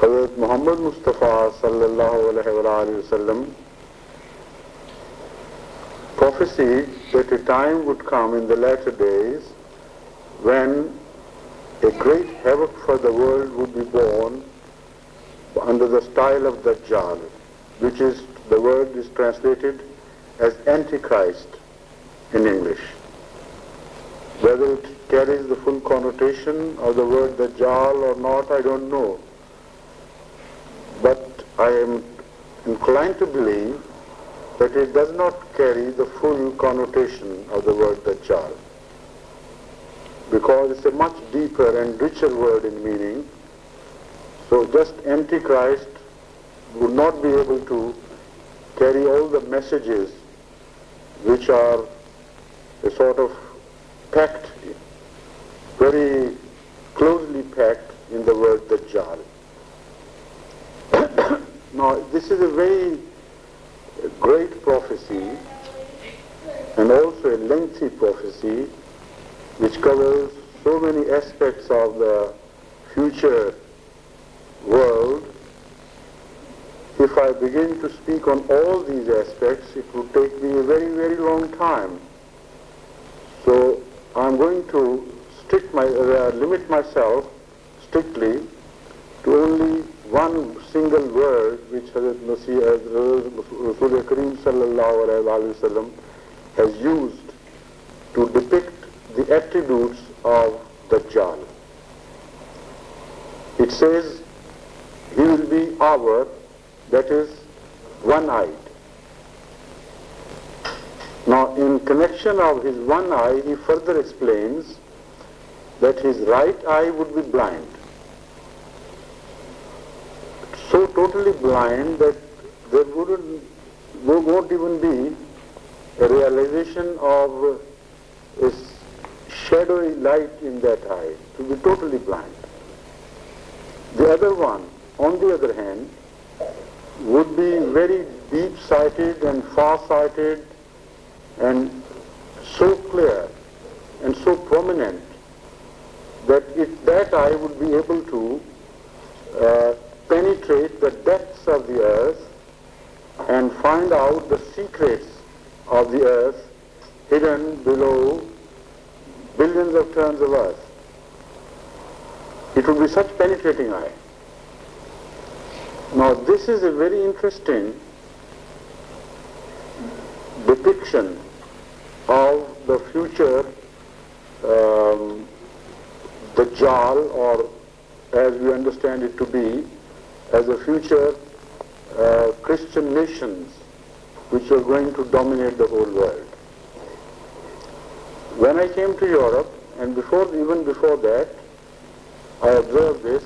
Hazrat Muhammad Mustafa sallallahu alaihi wasallam prophesied that a time would come in the latter days when a great havoc for the world would be born under the style of Dajal, which is, the word is translated as Antichrist in English. Whether it carries the full connotation of the word Dajjal or not, I don't know. But I am inclined to believe that it does not carry the full connotation of the word Dajjal, because it's a much deeper and richer word in meaning. So just Antichrist would not be able to carry all the messages which are a sort of packed, very closely packed in the word Dajjal. Now, this is a very great prophecy and also a lengthy prophecy which covers so many aspects of the future world. If I begin to speak on all these aspects, it would take me a very, very long time. So I'm going to limit myself strictly to only one single word which Hazrat Rasul Kareem sallallahu alaihi wasallam has used to depict the attributes of Dajjal. It says he will be awar, that is one-eyed. Now, in connection of his one eye, he further explains that his right eye would be blind. So totally blind that there won't even be a realization of a shadowy light in that eye, to be totally blind. The other one, on the other hand, would be very deep-sighted and far-sighted and so clear and so prominent that that eye would be able to penetrate the depths of the earth and find out the secrets of the earth hidden below billions of tons of earth. It would be such penetrating eye. Now, this is a very interesting depiction of the future Dajjal, or as we understand it to be, as a future Christian nations which are going to dominate the whole world. When I came to Europe, and even before that, I observed this,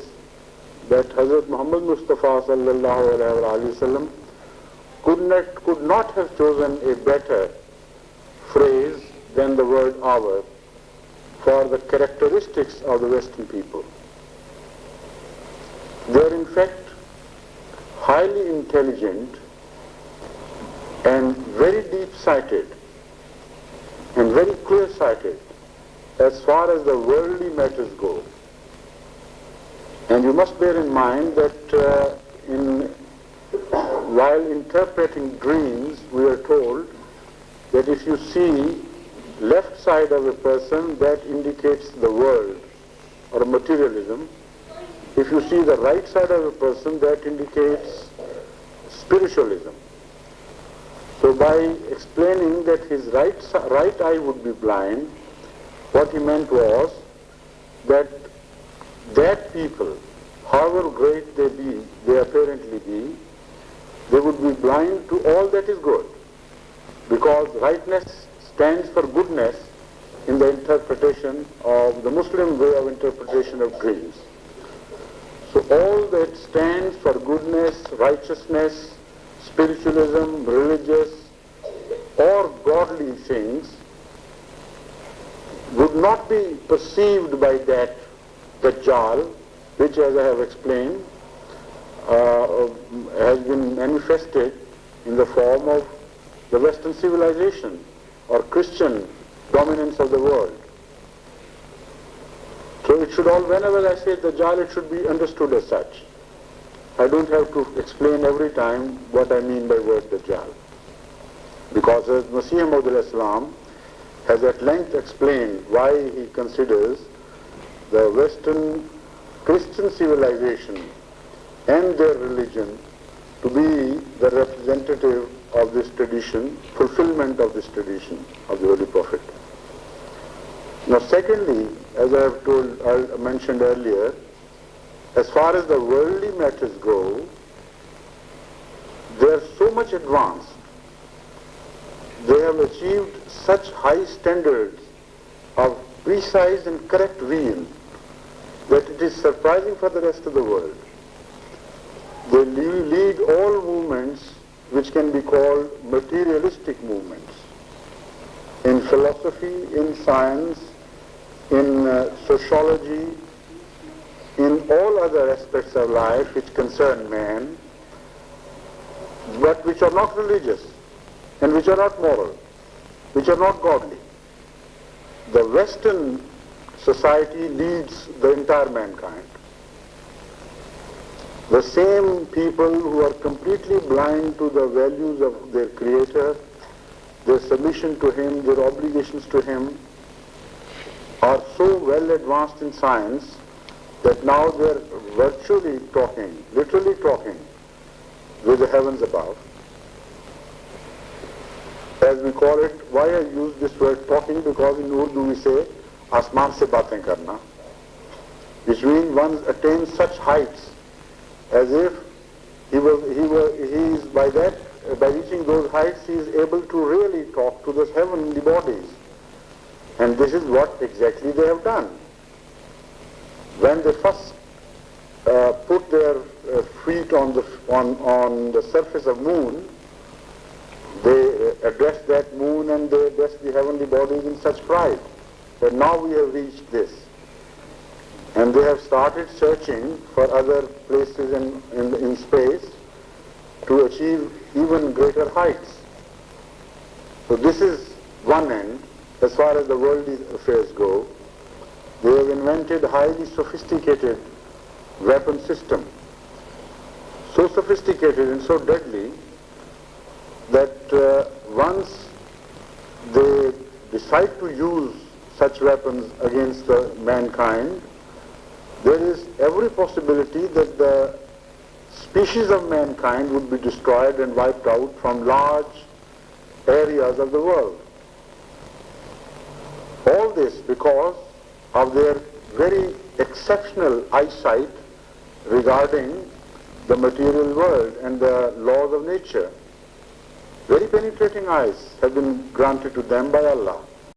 that Hazrat Muhammad Mustafa sallallahu alaihi wasallam could not have chosen a better phrase than the word awar for the characteristics of the Western people. They are in fact highly intelligent and very deep-sighted and very clear-sighted as far as the worldly matters go. And you must bear in mind that while interpreting dreams, we are told that if you see left side of a person, that indicates the world or materialism. If you see the right side of a person, that indicates spiritualism. So by explaining that his right eye would be blind, what he meant was that people, however great they apparently be, they would be blind to all that is good, because rightness stands for goodness in the interpretation of the Muslim way of interpretation of dreams. So all that stands for goodness, righteousness, spiritualism, religious or godly things would not be perceived by that Dajjal, which, as I have explained, has been manifested in the form of the Western civilization or Christian dominance of the world. So it should all, whenever I say Dajjal, it should be understood as such. I don't have to explain every time what I mean by word Dajjal. Because as Masih Maud has at length explained why he considers the Western Christian civilization and their religion to be the representative of this tradition, fulfillment of this tradition of the Holy Prophet. Now secondly, as I mentioned earlier, as far as the worldly matters go, they are so much advanced. They have achieved such high standards of precise and correct vision that it is surprising for the rest of the world. They lead all movements which can be called materialistic movements. In philosophy, in science, in sociology, in all other aspects of life which concern man, but which are not religious and which are not moral, which are not godly. The Western society leads the entire mankind. The same people who are completely blind to the values of their Creator, their submission to Him, their obligations to Him, are so well advanced in science that now they are virtually talking, literally talking with the heavens above. As we call it, why I use this word talking? Because in Urdu we say, asman se baatein karna, which means one attains such heights as if by reaching those heights he is able to really talk to the heavenly bodies. And this is what exactly they have done. When they first put their feet on the surface of moon, they addressed that moon and they addressed the heavenly bodies in such pride. But now we have reached this. And they have started searching for other places in space to achieve even greater heights. So this is one end. As far as the worldly affairs go, they have invented a highly sophisticated weapon system. So sophisticated and so deadly that once they decide to use such weapons against mankind, there is every possibility that the species of mankind would be destroyed and wiped out from large areas of the world. All this because of their very exceptional eyesight regarding the material world and the laws of nature. Very penetrating eyes have been granted to them by Allah.